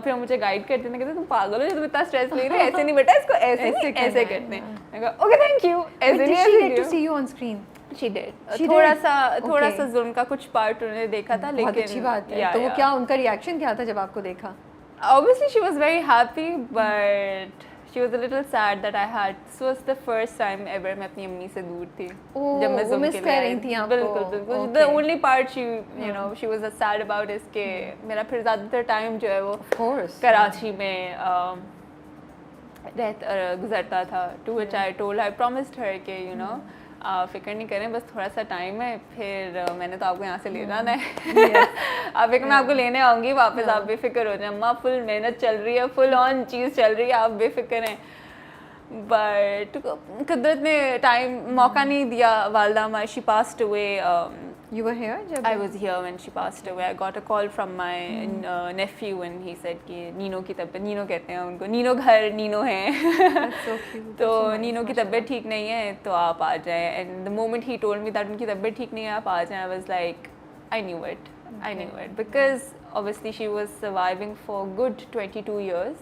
फिर मुझे गाइड करते थे, कहते तुम पागल हो, तुम इतना स्ट्रेस ले रहे हो, ऐसे नहीं बेटा, इसको ऐसे नहीं ऐसे करते हैं। मैं कहा ओके थैंक यू, ऐसे नहीं ऐसे Did she get to see you on screen? She did. She थोड़ा did? सा जुल्म का कुछ पार्ट उन्होंने देखा था, बहुत लेकिन अच्छी बात है। तो वो क्या उनका रिएक्शन क्या था जब आपको देखा? obviously she was very happy but she was a little sad that I had, this was the first time ever मैं अपनी अम्मी से दूर थी जब मैं वो ज़ुम मिस के लिए कर आई। रही थी आपको? बिल्कुल बिल्कुल। the only part she you know she was sad about is कि मेरा फिर ज़्यादातर टाइम जो है वो कराची में गुजरता था। to which I told I promised her कि you know फिक्र नहीं करें, बस थोड़ा सा टाइम है, फिर मैंने तो आपको यहाँ से ले जाना है। आप फिक्र, मैं आपको लेने आऊँगी वापस, आप बेफिक्र हो जाए। अम्मा फुल मेहनत चल रही है, फुल ऑन चीज़ चल रही है, आप बेफिक्र हैं। बट कुदरत ने टाइम मौका नहीं दिया। वालदा हमारी she passed away. You were here जब? I was here when she passed away. I got a call from my nephew and he said कि नीनो की तबीयत, नीनो कहते हैं उनको, नीनो घर नीनो है। So cute. तो नीनो की तबीयत ठीक नहीं है तो आप आ जाएं। And the moment he told me that उनकी तबीयत ठीक नहीं है, आप आ जाएं, I was like, I knew it. I knew it because obviously she was surviving for good 22 years.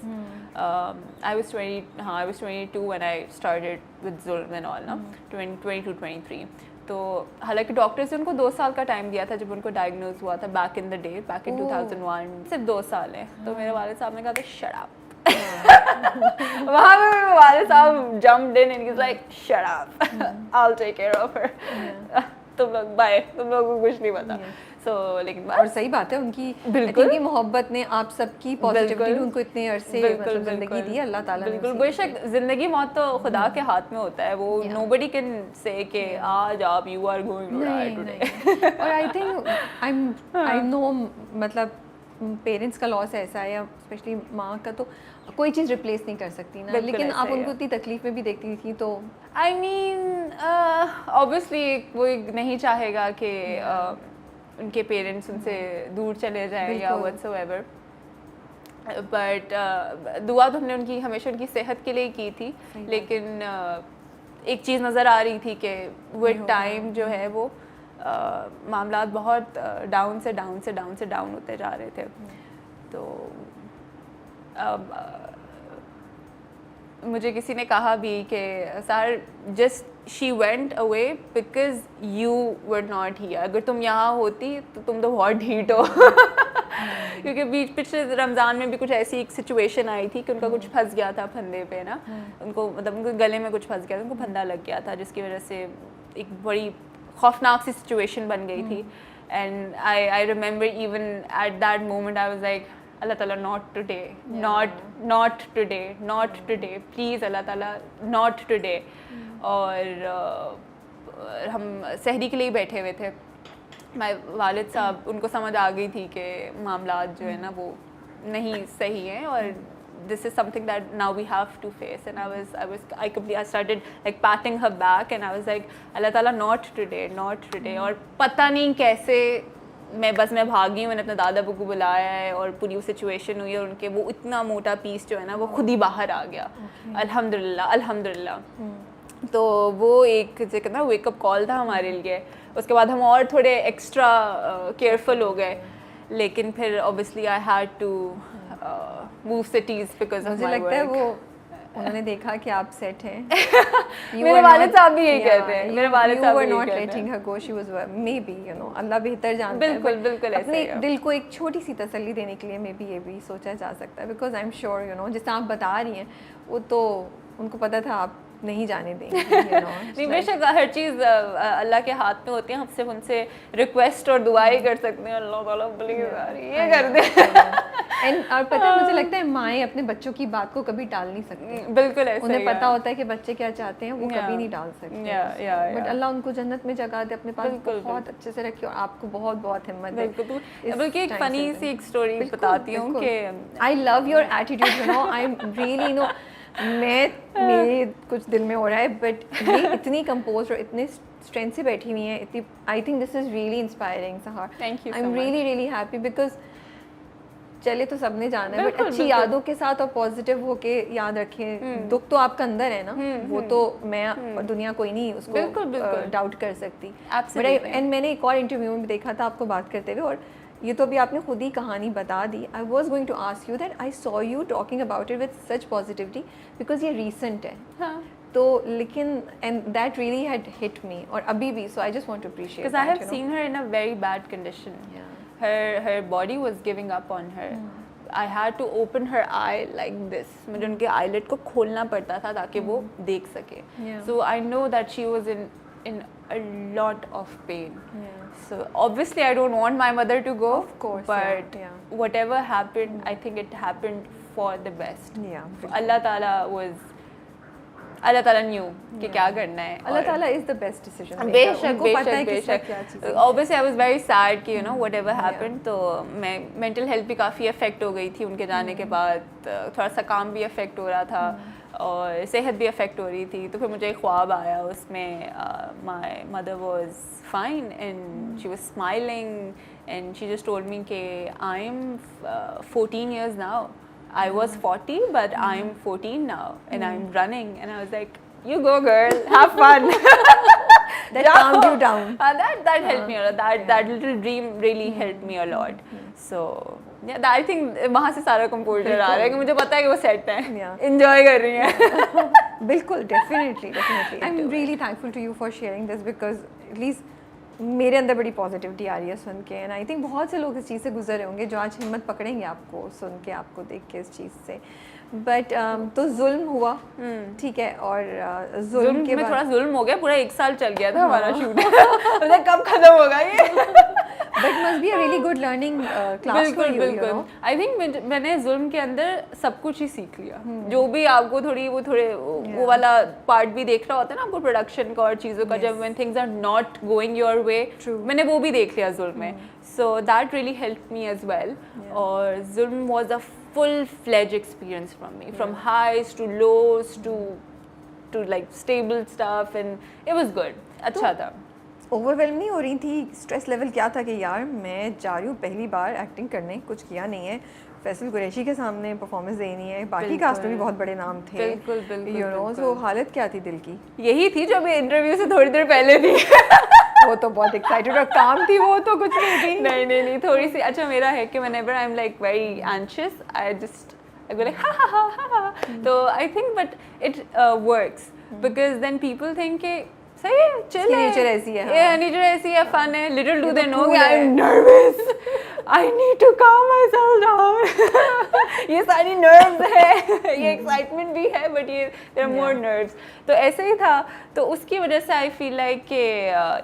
I was 22 when I started with Zulm and all, 22, 23. तो हालांकि doctors ने उनको 2 साल का टाइम दिया था जब उनको डायग्नोज हुआ था, back in the day, back in 2001, सिर्फ 2 साल है। तो मेरे वालिद साहब ने कहा था शट अप। वहाँ पे मेरे वालिद साहब jumped in and he was like shut up, I will take care of her, तुम लोग बाय, तुम लोगों को कुछ नहीं पता। So, लेकिन और सही बात है, उनकी बिल्कुल की मोहब्बत ने आप सबकी पॉजिटिविटी ने उनको इतने अरसे मतलब ज़िंदगी दी, अल्लाह ताला ने। बिल्कुल बेशक ज़िंदगी मौत तो खुदा के हाथ में होता है, वो nobody can say कि आज आप you are going to die today। और आई थिंक आई नो मतलब पेरेंट्स का लॉस ऐसा है, स्पेशली माँ का, तो कोई चीज़ रिप्लेस नहीं कर सकती ना, लेकिन आप उनको इतनी तकलीफ में भी देखती थी तो आई मीन ऑब्वियसली वो नहीं चाहेगा कि उनके पेरेंट्स उनसे दूर चले जाएं या व्हाटसोएवर, बट दुआ तो हमने उनकी हमेशा उनकी सेहत के लिए की थी। लेकिन एक चीज़ नज़र आ रही थी कि विद टाइम जो है वो मामलात बहुत डाउन से डाउन होते जा रहे थे। तो मुझे किसी ने कहा भी कि sir just she went away because you were not here, अगर तुम यहाँ होती तो तुम तो बहुत ढीठ हो। क्योंकि पिछले रमज़ान में भी कुछ ऐसी एक सिचुएशन आई थी कि उनका कुछ फंस गया था फंदे पे ना, उनको मतलब उनके गले में कुछ फंस गया था, उनको फंदा लग गया था, जिसकी वजह से एक बड़ी खौफनाक सी सिचुएशन बन गई थी। And I remember even at that moment I was like Allah ताला not today, not today please Allah ताला नॉट टुडे। और हम सहरी के लिए बैठे हुए थे, मेरे वालिद साहब उनको समझ आ गई थी कि मामलात जो है ना वो नहीं सही हैं और this is something that now we have to face, and I started like patting her back and I was like Allah Taala not today। और पता नहीं कैसे मैं भागी हूँ, मैंने अपने दादा अबू को बुलाया है और पूरी सिचुएशन हुई और उनके वो इतना मोटा पीस जो है ना वो खुद ही बाहर आ गया। अल्हम्दुलिल्लाह। तो वो एक जो कहते ना वेकअप कॉल था हमारे लिए। उसके बाद हम और थोड़े एक्स्ट्रा केयरफुल हो गए, लेकिन फिर obviously I had to move cities because of my work. मुझे लगता है वो उन्होंने देखा कि आप सेट हैं। मेरे वालिद साहब भी यही कहते हैं, मेरे वालिद साहब भी यही कहते हैं। You were not letting her go, she was maybe अल्लाह बेहतर जानता है। बिल्कुल अपने दिल को एक छोटी सी तसल्ली देने के लिए मे बी ये भी सोचा जा सकता है, बिकॉज आई एम श्योर जिस आप बता रही हैं वो तो उनको पता था आप नहीं जाने देंगे। नहीं बेशक हर चीज़ अल्लाह के हाथ में होती है, हम सिर्फ उनसे रिक्वेस्ट और दुआई कर सकते हैं, अल्लाह ताला प्लीज ये कर दे। और पता है मुझे लगता है माएँ अपने बच्चों की बात को कभी टाल नहीं सकती। बिल्कुल ऐसा उन्हें पता होता है कि बच्चे क्या चाहते हैं, वो कभी नहीं टाल सकते। बट अल्लाह उनको जन्नत में जगह दे, अपने पास बहुत अच्छे से रखे और आपको बहुत बहुत हिम्मत दे। बल्कि एक फनी सी एक स्टोरी बताती हूँ कि I love your attitude, I am really मेरे कुछ दिल में हो रहा है, बट ये इतनी कंपोज और इतने स्ट्रेंथ से बैठी हुई है, इतनी I think this is really inspiring Sehar. Thank you. I am really happy because चले तो सबने जाना है, बट अच्छी यादों के साथ और पॉजिटिव होके याद रखें। दुख तो आपका अंदर है ना, वो तो मैं और दुनिया कोई नहीं उसको डाउट कर सकती। एंड मैंने एक और इंटरव्यू में देखा था आपको बात करते हुए, और ये तो अभी आपने खुद ही कहानी बता दी. I was going to ask you that I saw you talking about it with such positivity because ये रीसेंट है. हाँ. तो लेकिन and that really had hit me और अभी भी. So I just want to appreciate Because I have seen her in a very bad condition. Yeah. Her body was giving up on her. I had to open her eye like this. मुझे उनके eyelid को खोलना पड़ता था ताकि वो देख सके. Yeah. So I know that she was in a lot of pain. Yeah. So obviously I don't want my mother to go. Of course, But yeah. whatever happened, I think it happened for the best. Yeah. Allah Ta'ala knew कि क्या करना है. Allah और- Ta'ala is the best decision maker. बेशक उनको पता है बेशक किसका बेशक क्या चीज़ है. Obviously I was very sad कि यू नो व्हाटएवर हैपेंड. तो मैं मेंटल हेल्थ भी काफ़ी अफेक्ट हो गई थी उनके जाने के बाद. थोड़ा सा काम भी अफेक्ट हो रहा था और सेहत भी अफेक्ट हो रही थी. तो फिर मुझे एक ख्वाब आया उसमें my mother was fine and she was smiling and she just told me कि I am 14 years now. I was 40 but I'm 14 now and I'm running and I was like, you go girl, have fun. That calmed you down. That helped me a lot. That little dream really helped me a lot. So yeah, I think वहाँ से सारा composure आ रहा है कि मुझे पता है कि वो set है. Yeah. Enjoy कर रही हैं. बिल्कुल, definitely. I'm really thankful to you for sharing this because at least मेरे अंदर बड़ी पॉजिटिविटी आ रही है सुन के. एंड आई थिंक बहुत से लोग इस चीज़ से गुजरे होंगे जो आज हिम्मत पकड़ेंगे आपको सुन के, आपको देख के इस चीज़ से. बट तो जुल्म हुआ, ठीक है. और जुल्म के में बाद थोड़ा जुल्म हो गया. पूरा 1 साल चल गया था हमारा शूट. मतलब कब खत्म होगा ये. But must be a really good learning class for you. बिल्कुल. आई थिंक मैंने जुल्म के अंदर सब कुछ ही सीख लिया. जो भी आपको वो वाला पार्ट भी देख रहा होता है ना आपको प्रोडक्शन का और चीज़ों का. जब when things are not going your way, मैंने वो भी देख लिया जुल्म में. So that really help me as well. और Zulm was a full-fledged experience from me, from highs to lows to like stable stuff, and it was good. अच्छा था. Overwhelm नहीं हो रही थी? स्ट्रेस लेवल क्या था कि यार मैं जा रही हूँ पहली बार एक्टिंग करने, कुछ किया नहीं है, फैसल कुरैशी के सामने परफॉर्मेंस देनी है, बाकी कास्ट में भी बहुत बड़े नाम थे. बिल्कुल बिल्कुल. यू नो, सो हालत क्या थी दिल की? यही थी जो अभी इंटरव्यू से थोड़ी देर पहले थी. वो तो बहुत एक्साइटेड और काम थी, वो तो कुछ नहीं थी. नहीं थोड़ी सी. अच्छा मेरा है कि whenever I'm like very anxious, I go like ha. तो I think but it works because then people think कि सही है, chill है, नेचर ऐसी है. yeah, nature ऐसी है, fun है. Little do they know cool I'm nervous. I need to calm myself down. ये सारी nerves है, ये excitement भी है, but ये there are more nerves. तो ऐसे ही था. तो उसकी वजह से I feel like कि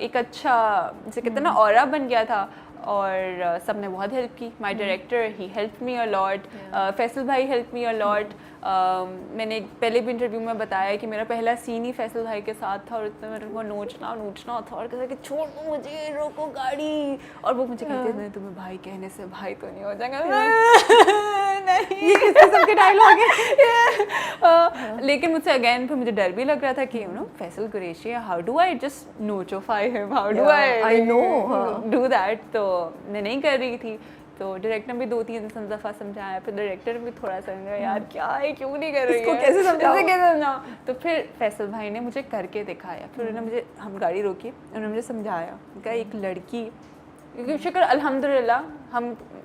एक अच्छा जैसे कहते हैं ना ऑरा बन गया था. और सबने बहुत हेल्प की. My director he help me a lot. Faisal भाई हेल्प मी अ लॉट. मैंने पहले भी इंटरव्यू में बताया कि मेरा पहला सीन ही फैसल भाई के साथ था और इतना मेरे को नोचना था और कहता कि छोड़ दो मुझे, रोको गाड़ी. और वो मुझे कहते थे तुम्हें भाई कहने से भाई तो नहीं हो जाएगा. नहीं, ये किस किस्म के डायलॉग है. लेकिन मुझसे अगेन फिर मुझे डर भी लग रहा था कि you know Faisal Qureshi, how do I just notify him, how do I know do that. तो मैं नहीं कर रही थी. तो डायरेक्टर भी 2-3 दफ़ा समझाया. फिर डायरेक्टर भी थोड़ा समझा यार क्या है, क्यों नहीं कर रही है, इसको कैसे समझाओ. तो फिर फैसल भाई ने मुझे करके दिखाया. फिर उन्होंने मुझे, हम गाड़ी रोकी, उन्होंने मुझे समझाया कि एक लड़की, क्योंकि शुक्र अल्हम्दुलिल्लाह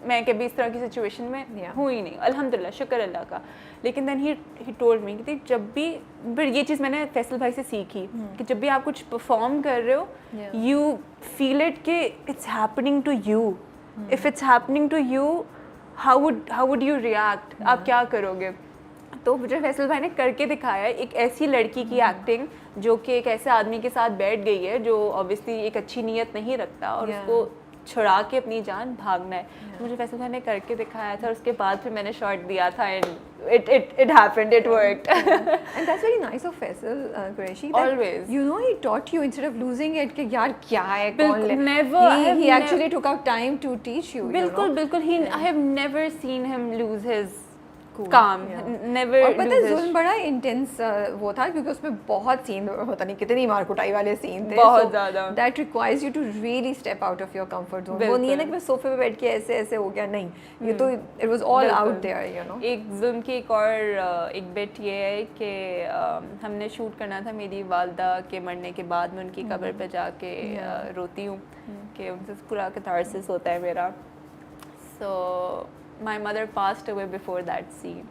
मैं कभी इस तरह की सिचुएशन में हूँ ही नहीं, अल्हम्दुलिल्लाह, शुक्र अल्लाह का. लेकिन देन ही टोल्ड मी कि जब भी, फिर ये चीज़ मैंने फैसल भाई से सीखी कि जब भी आप कुछ परफॉर्म कर रहे हो, यू फील इट कि it's happening to you. If it's happening to you, how would you react, आप क्या करोगे. तो मुझे फैसल भाई ने करके दिखाया एक ऐसी लड़की की एक्टिंग जो कि एक ऐसे आदमी के साथ बैठ गई है जो ऑब्वियसली एक अच्छी नीयत नहीं रखता और उसको छुड़ा के अपनी जान भागना है. मुझे फैसल भाई ने करके दिखाया था और उसके बाद फिर मैंने शॉट दिया था and it happened, it worked. And that's very nice of Faisal Qureshi. Always. You know, he taught you instead of losing it कि यार क्या है, कौन ले. Never. He actually took out time to teach you. बिल्कुल. I have never seen him lose his calm. Never. और पता है जुल्म बड़ा इंटेंस वो था क्योंकि उसमें बहुत सीन, होता नहीं कितनी मार कुटाई वाले सीन थे. बहुत ज़्यादा. That requires you to really step out of your comfort zone. वो नहीं है ना कि मैं सोफे पे बैठ के ऐसे हो गया, नहीं. ये तो it was all out there, you know. एक जुल्म की एक और एक बिट ये है कि हमने शूट करना था मेरी वालदा के मरने के बाद. मैं उनकी कब्र पे जाके रोती हूँ कि उनसे पूरा कैथारसिस होता है मेरा. So my mother passed away before that scene.